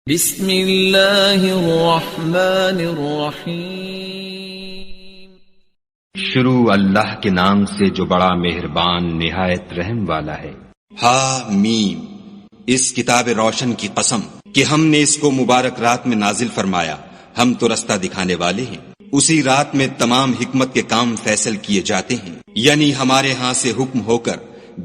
بسم اللہ الرحمن الرحیم۔ شروع اللہ کے نام سے جو بڑا مہربان نہایت رحم والا ہے۔ ہا میم، اس کتاب روشن کی قسم کہ ہم نے اس کو مبارک رات میں نازل فرمایا، ہم تو رستہ دکھانے والے ہیں۔ اسی رات میں تمام حکمت کے کام فیصل کیے جاتے ہیں، یعنی ہمارے ہاں سے حکم ہو کر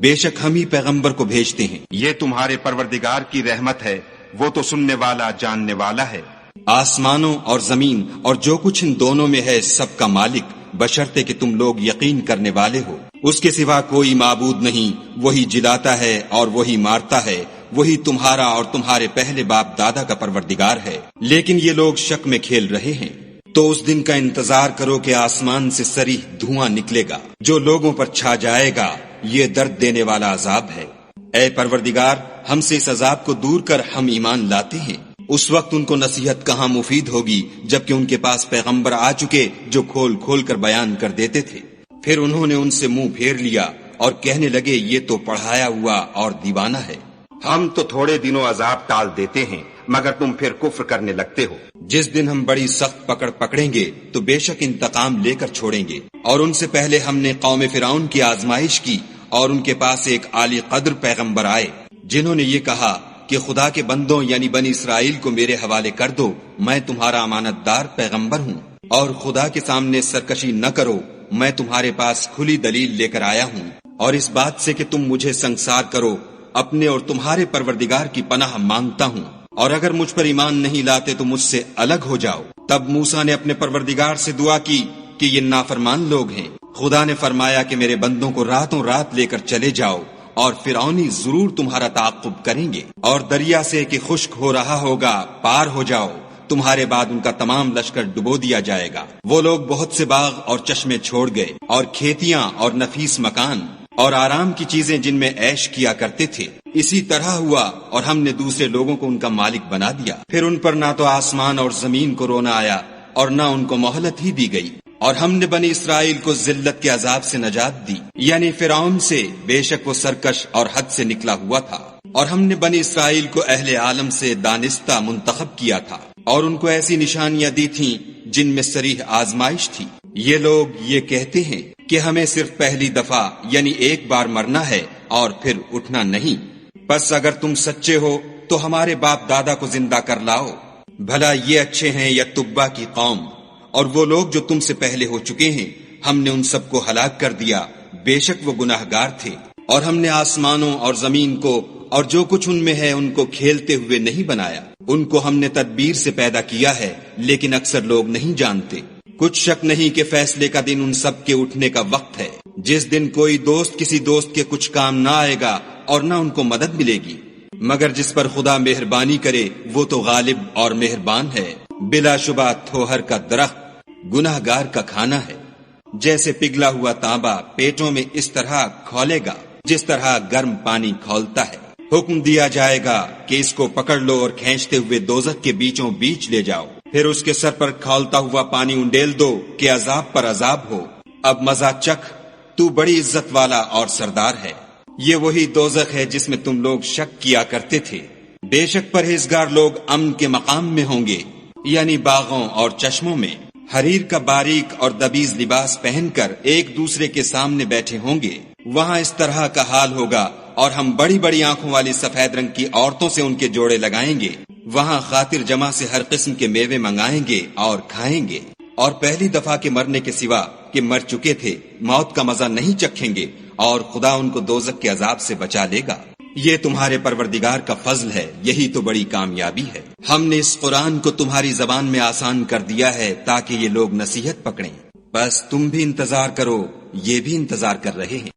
بے شک ہم ہی پیغمبر کو بھیجتے ہیں۔ یہ تمہارے پروردگار کی رحمت ہے، وہ تو سننے والا جاننے والا ہے۔ آسمانوں اور زمین اور جو کچھ ان دونوں میں ہے سب کا مالک، بشرطے کہ تم لوگ یقین کرنے والے ہو۔ اس کے سوا کوئی معبود نہیں، وہی جلاتا ہے اور وہی مارتا ہے، وہی تمہارا اور تمہارے پہلے باپ دادا کا پروردگار ہے، لیکن یہ لوگ شک میں کھیل رہے ہیں۔ تو اس دن کا انتظار کرو کہ آسمان سے صریح دھواں نکلے گا جو لوگوں پر چھا جائے گا، یہ درد دینے والا عذاب ہے۔ اے پروردگار، ہم سے اس عذاب کو دور کر، ہم ایمان لاتے ہیں۔ اس وقت ان کو نصیحت کہاں مفید ہوگی جبکہ ان کے پاس پیغمبر آ چکے جو کھول کھول کر بیان کر دیتے تھے۔ پھر انہوں نے ان سے منہ پھیر لیا اور کہنے لگے یہ تو پڑھایا ہوا اور دیوانہ ہے۔ ہم تو تھوڑے دنوں عذاب ٹال دیتے ہیں مگر تم پھر کفر کرنے لگتے ہو۔ جس دن ہم بڑی سخت پکڑیں گے تو بے شک انتقام لے کر چھوڑیں گے۔ اور ان سے پہلے ہم نے قوم فرعون کی آزمائش کی اور ان کے پاس ایک عالی قدر پیغمبر آئے جنہوں نے یہ کہا کہ خدا کے بندوں یعنی بنی اسرائیل کو میرے حوالے کر دو، میں تمہارا امانت دار پیغمبر ہوں، اور خدا کے سامنے سرکشی نہ کرو، میں تمہارے پاس کھلی دلیل لے کر آیا ہوں، اور اس بات سے کہ تم مجھے سنگسار کرو اپنے اور تمہارے پروردگار کی پناہ مانگتا ہوں، اور اگر مجھ پر ایمان نہیں لاتے تو مجھ سے الگ ہو جاؤ۔ تب موسیٰ نے اپنے پروردگار سے دعا کی کہ یہ نافرمان لوگ ہیں۔ خدا نے فرمایا کہ میرے بندوں کو راتوں رات لے کر چلے جاؤ، اور فرعونی ضرور تمہارا تعاقب کریں گے، اور دریا سے کہ خشک ہو رہا ہوگا پار ہو جاؤ، تمہارے بعد ان کا تمام لشکر ڈبو دیا جائے گا۔ وہ لوگ بہت سے باغ اور چشمے چھوڑ گئے، اور کھیتیاں اور نفیس مکان اور آرام کی چیزیں جن میں عیش کیا کرتے تھے۔ اسی طرح ہوا اور ہم نے دوسرے لوگوں کو ان کا مالک بنا دیا۔ پھر ان پر نہ تو آسمان اور زمین کو رونا آیا اور نہ ان کو مہلت ہی دی گئی، اور ہم نے بنی اسرائیل کو ذلت کے عذاب سے نجات دی، یعنی فرعون سے، بے شک وہ سرکش اور حد سے نکلا ہوا تھا۔ اور ہم نے بنی اسرائیل کو اہل عالم سے دانستہ منتخب کیا تھا، اور ان کو ایسی نشانیاں دی تھیں جن میں صریح آزمائش تھی۔ یہ لوگ یہ کہتے ہیں کہ ہمیں صرف پہلی دفعہ یعنی ایک بار مرنا ہے اور پھر اٹھنا نہیں، بس اگر تم سچے ہو تو ہمارے باپ دادا کو زندہ کر لاؤ، بھلا یہ اچھے ہیں یا تبا کی قوم؟ اور وہ لوگ جو تم سے پہلے ہو چکے ہیں ہم نے ان سب کو ہلاک کر دیا، بے شک وہ گناہگار تھے۔ اور ہم نے آسمانوں اور زمین کو اور جو کچھ ان میں ہے ان کو کھیلتے ہوئے نہیں بنایا، ان کو ہم نے تدبیر سے پیدا کیا ہے، لیکن اکثر لوگ نہیں جانتے۔ کچھ شک نہیں کہ فیصلے کا دن ان سب کے اٹھنے کا وقت ہے، جس دن کوئی دوست کسی دوست کے کچھ کام نہ آئے گا اور نہ ان کو مدد ملے گی، مگر جس پر خدا مہربانی کرے وہ تو غالب اور مہربان ہے۔ بلا شبہ تھوہر کا درخت گناہگار کا کھانا ہے، جیسے پگھلا ہوا تانبا پیٹوں میں اس طرح کھولے گا جس طرح گرم پانی کھولتا ہے۔ حکم دیا جائے گا کہ اس کو پکڑ لو اور کھینچتے ہوئے دوزخ کے بیچوں بیچ لے جاؤ، پھر اس کے سر پر کھولتا ہوا پانی انڈیل دو کہ عذاب پر عذاب ہو، اب مزہ چکھ، تو بڑی عزت والا اور سردار ہے۔ یہ وہی دوزخ ہے جس میں تم لوگ شک کیا کرتے تھے۔ بے شک پرہیزگار لوگ امن کے مقام میں ہوں گے، یعنی باغوں اور چشموں میں، حریر کا باریک اور دبیز لباس پہن کر ایک دوسرے کے سامنے بیٹھے ہوں گے۔ وہاں اس طرح کا حال ہوگا، اور ہم بڑی بڑی آنکھوں والی سفید رنگ کی عورتوں سے ان کے جوڑے لگائیں گے۔ وہاں خاطر جمع سے ہر قسم کے میوے منگائیں گے اور کھائیں گے، اور پہلی دفعہ کے مرنے کے سوا کہ مر چکے تھے موت کا مزہ نہیں چکھیں گے، اور خدا ان کو دوزخ کے عذاب سے بچا لے گا۔ یہ تمہارے پروردگار کا فضل ہے، یہی تو بڑی کامیابی ہے۔ ہم نے اس قرآن کو تمہاری زبان میں آسان کر دیا ہے تاکہ یہ لوگ نصیحت پکڑیں، بس تم بھی انتظار کرو، یہ بھی انتظار کر رہے ہیں۔